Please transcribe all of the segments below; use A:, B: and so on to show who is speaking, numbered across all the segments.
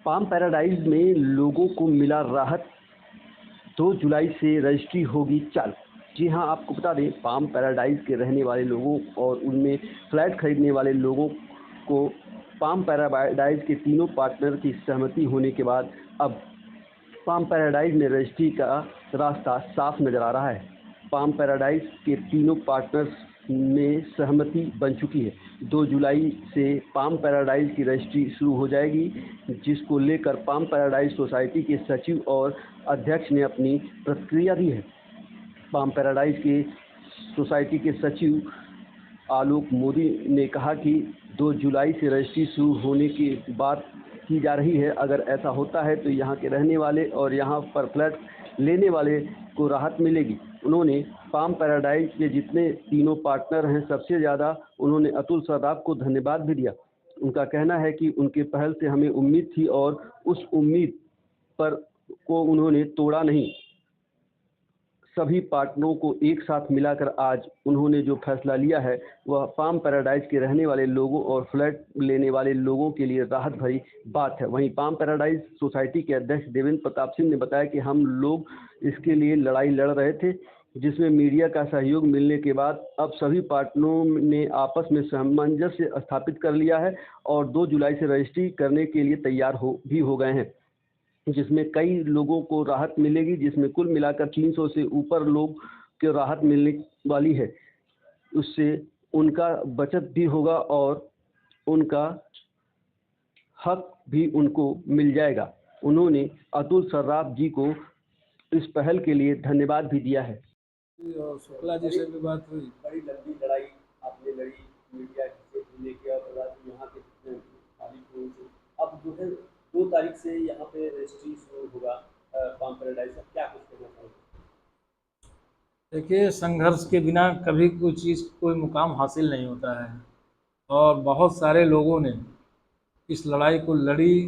A: Palm paradise में लोगों को मिला राहत। 2 जुलाई से रजिस्ट्री होगी चालू। जी हाँ, आपको बता दें, पाम पैराडाइज के रहने वाले लोगों और उनमें फ्लैट खरीदने वाले लोगों को पाम पैराडाइज के तीनों पार्टनर की सहमति होने के बाद अब पाम पैराडाइज में रजिस्ट्री का रास्ता साफ नज़र आ रहा है। पाम पैराडाइज के तीनों पार्टनर्स में सहमति बन चुकी है। 2 जुलाई से पाम पैराडाइज की रजिस्ट्री शुरू हो जाएगी, जिसको लेकर पाम पैराडाइज सोसाइटी के सचिव और अध्यक्ष ने अपनी प्रतिक्रिया दी है। पाम पैराडाइज के सोसाइटी के सचिव आलोक मोदी ने कहा कि 2 जुलाई से रजिस्ट्री शुरू होने की बात की जा रही है। अगर ऐसा होता है तो यहाँ के रहने वाले और यहाँ पर फ्लैट लेने वाले को राहत मिलेगी। उन्होंने पाम पैराडाइज के जितने तीनों पार्टनर हैं, सबसे ज़्यादा उन्होंने अतुल सर्राफ को धन्यवाद भी दिया। उनका कहना है कि उनके पहल से हमें उम्मीद थी और उस उम्मीद पर को उन्होंने तोड़ा नहीं। सभी पार्टनरों को एक साथ मिलाकर आज उन्होंने जो फैसला लिया है वह पाम पैराडाइज के रहने वाले लोगों और फ्लैट लेने वाले लोगों के लिए राहत भरी बात है। वहीं पाम पैराडाइज सोसाइटी के अध्यक्ष देवेंद्र प्रताप सिंह ने बताया कि हम लोग इसके लिए लड़ाई लड़ रहे थे, जिसमें मीडिया का सहयोग मिलने के बाद अब सभी पार्टनरों ने आपस में सामंजस्य स्थापित कर लिया है और 2 जुलाई से रजिस्ट्री करने के लिए तैयार हो गए हैं, जिसमें कई लोगों को राहत मिलेगी, जिसमें कुल मिलाकर 300 से ऊपर लोग को राहत मिलने वाली है। उससे उनका बचत भी होगा और उनका हक भी उनको मिल जाएगा। उन्होंने अतुल सर्राफ जी को इस पहल के लिए धन्यवाद भी दिया है।
B: और शुक्ला जी से भी बात हुई।
C: बड़ी लंबी लड़ाई आपने लड़ी मीडिया से लेके और यहाँ के मालिक से। अब जो है 2 तारीख से यहाँ पे रजिस्ट्री शुरू होगा पाम पैराडाइज का, क्या कुछ कहना चाहोगे?
B: देखिए, संघर्ष के बिना कभी कोई चीज़ कोई मुकाम हासिल नहीं होता है और बहुत सारे लोगों ने इस लड़ाई को लड़ी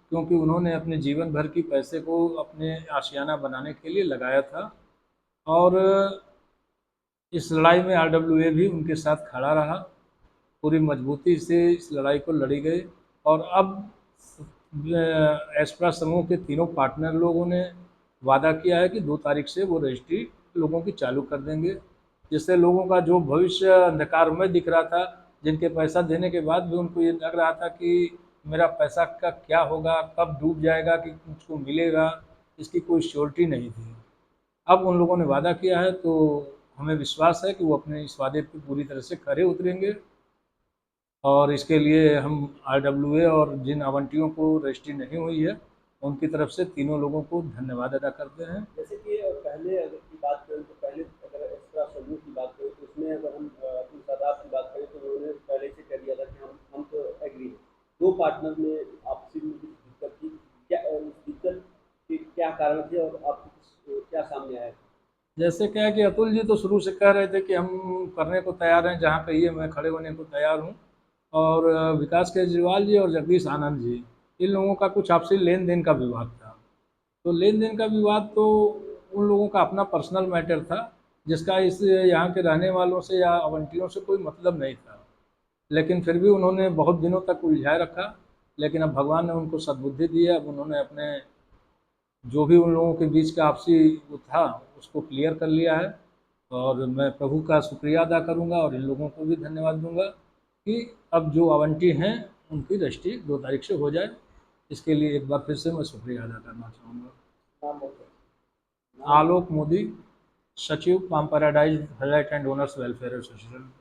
B: क्योंकि उन्होंने अपने जीवन भर की पैसे को अपने आशियाना बनाने के लिए लगाया था और इस लड़ाई में आरडब्ल्यूए भी उनके साथ खड़ा रहा। पूरी मजबूती से इस लड़ाई को लड़ी गई और अब एस्प्रा समूह के तीनों पार्टनर लोगों ने वादा किया है कि 2 तारीख से वो रजिस्ट्री लोगों की चालू कर देंगे, जिससे लोगों का जो भविष्य अंधकारमय दिख रहा था, जिनके पैसा देने के बाद भी उनको ये लग रहा था कि मेरा पैसा का क्या होगा, कब डूब जाएगा, कि मुझको मिलेगा, इसकी कोई श्योरिटी नहीं थी। अब उन लोगों ने वादा किया है तो हमें विश्वास है कि वो अपने इस वादे पे पूरी तरह से खरे उतरेंगे और इसके लिए हम आरडब्ल्यूए और जिन आवंटियों को रजिस्ट्री नहीं हुई है उनकी तरफ से तीनों लोगों को धन्यवाद अदा करते हैं।
C: जैसे कि पहले अगर की बात करें तो पहले अगर एक्स्ट्रा समूह की बात करें तो उसमें अगर हम अतुल सर्राफ की बात करें तो उन्होंने पहले से कर दिया था कि हम तो एग्री हैं। 2 पार्टनर में आपसी में कुछ दिक्कत थी, क्या उस दिक्कत के क्या कारण थे और आपको क्या सामने आया?
B: जैसे क्या है कि अतुल जी तो शुरू से कह रहे थे कि हम करने को तैयार हैं, जहाँ कहिए मैं खड़े होने को तैयार हूँ। और विकास केजरीवाल जी और जगदीश आनंद जी, इन लोगों का कुछ आपसी लेन देन का विवाद था। तो लेन देन का विवाद तो उन लोगों का अपना पर्सनल मैटर था, जिसका इस यहाँ के रहने वालों से या आवंटियों से कोई मतलब नहीं था। लेकिन फिर भी उन्होंने बहुत दिनों तक उलझाए रखा, लेकिन अब भगवान ने उनको सद्बुद्धि दी है। अब उन्होंने अपने जो भी उन लोगों के बीच का आपसी वो था उसको क्लियर कर लिया है और मैं प्रभु का शुक्रिया अदा करूंगा और इन लोगों को भी धन्यवाद दूंगा कि अब जो आवंटी हैं उनकी रजिस्ट्री 2 तारीख से हो जाए। इसके लिए एक बार फिर से मैं शुक्रिया अदा करना चाहूँगा।
C: नाम बताइए।
B: आलोक मोदी, सचिव palm paradise flat and owners welfare association.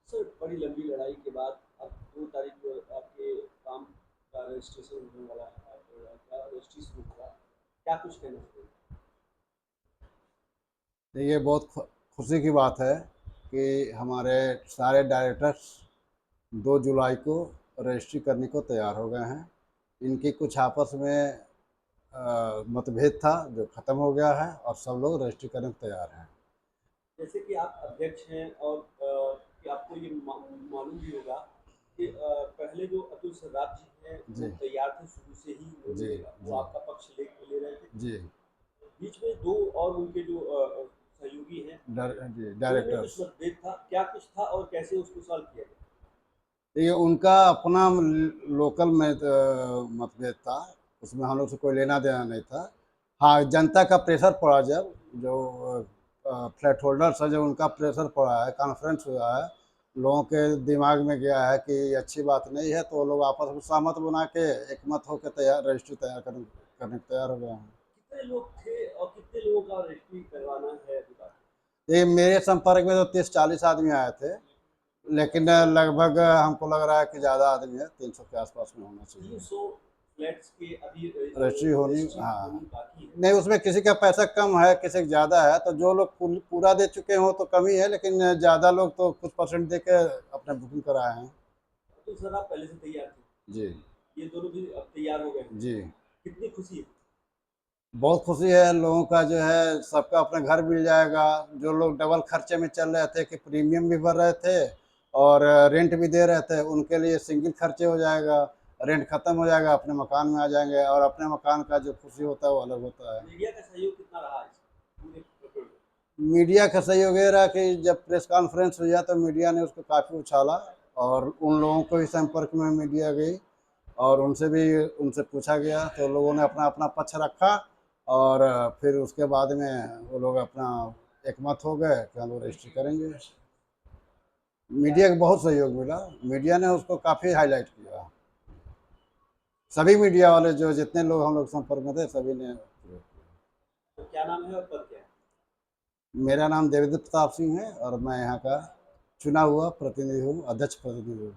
C: Sir, बड़ी लंबी लड़ाई के बाद अब 2 तारीख को आपके काम का रजिस्ट्रेशन होने वाला है, आपका रजिस्ट्री शुरू होगा, क्या कुछ कहना चाहिए?
D: ये बहुत खुशी की बात है कि हमारे सारे डायरेक्टर्स 2 जुलाई को रजिस्ट्री करने को तैयार हो गए हैं। इनकी कुछ आपस में मतभेद था जो ख़त्म हो गया है और सब लोग रजिस्ट्री करने को तैयार हैं।
C: जैसे कि आप अध्यक्ष हैं और कि आपको ये मालूम भी होगा कि पहले जो अतुल सर्राफ जी हैं वो तैयार थे शुरू से ही, वो आपका पक्ष ले रहे थे
D: जी।
C: बीच में 2 और उनके जो सहयोगी हैं
D: डायरेक्टर्स,
C: कुछ मतभेद था, क्या कुछ था और कैसे उसको सॉल्व किया गया?
D: ये उनका अपना लोकल में मतभेद था, उसमें हम लोग से कोई लेना देना नहीं था। हाँ, जनता का प्रेशर पड़ा, जब जो फ्लैट होल्डर्स है, जो उनका प्रेशर पड़ा है, कॉन्फ्रेंस हुआ है, लोगों के दिमाग में गया है कि ये अच्छी बात नहीं है, तो वो लोग आपस में सहमत बना के एकमत होकर रजिस्ट्री तैयार करने को तैयार हो गए हैं।
C: कितने लोग थे और कितने लोगों का रजिस्ट्री करवाना है अभी बात?
D: ये मेरे संपर्क में तो 30-40 आदमी आए थे, लेकिन लगभग हमको लग रहा है कि ज़्यादा आदमी है, 300 के आसपास में होना चाहिए
C: 300 फ्लैट्स के अभी
D: रजिस्ट्री होनी।
C: रजिस्ट्री
D: हाँ,
C: होनी बाकी है।
D: नहीं, उसमें किसी का पैसा कम है, किसी का ज़्यादा है, तो जो लोग पूरा दे चुके हों तो कम ही है, लेकिन ज़्यादा लोग तो कुछ परसेंट दे के अपने बुकिंग कराए हैं।
C: तो सर आप पहले से तैयार थे,
D: जी
C: ये दोनों भी अब तैयार हो गए हैं।
D: जी,
C: कितनी खुशी है?
D: बहुत खुशी है लोगों का, जो है सबका अपना घर मिल जाएगा। जो लोग डबल खर्चे में चल रहे थे कि प्रीमियम भी भर रहे थे और रेंट भी दे रहे थे, उनके लिए सिंगल खर्चे हो जाएगा, रेंट ख़त्म हो जाएगा, अपने मकान में आ जाएंगे, और अपने मकान का जो खुशी होता है वो अलग होता है।
C: मीडिया का सहयोग कितना रहा है पूरे प्रकरण में?
D: मीडिया का सहयोग ये रहा कि जब प्रेस कॉन्फ्रेंस हुआ तो मीडिया ने उसको काफ़ी उछाला, और उन लोगों को भी संपर्क में मीडिया गई और उनसे पूछा गया, तो लोगों ने अपना अपना पक्ष रखा, और फिर उसके बाद में वो लोग अपना एकमत हो गए कि हम लोग रजिस्ट्री करेंगे। मीडिया का बहुत सहयोग मिला, मीडिया ने उसको काफ़ी हाईलाइट किया। सभी मीडिया वाले जो जितने लोग हम लोग संपर्क में थे, सभी ने।
C: तो क्या नाम है और पद क्या है?
D: मेरा नाम देवेंद्र प्रताप सिंह है और मैं यहाँ का चुना हुआ प्रतिनिधि हूँ, अध्यक्ष प्रतिनिधि हूँ।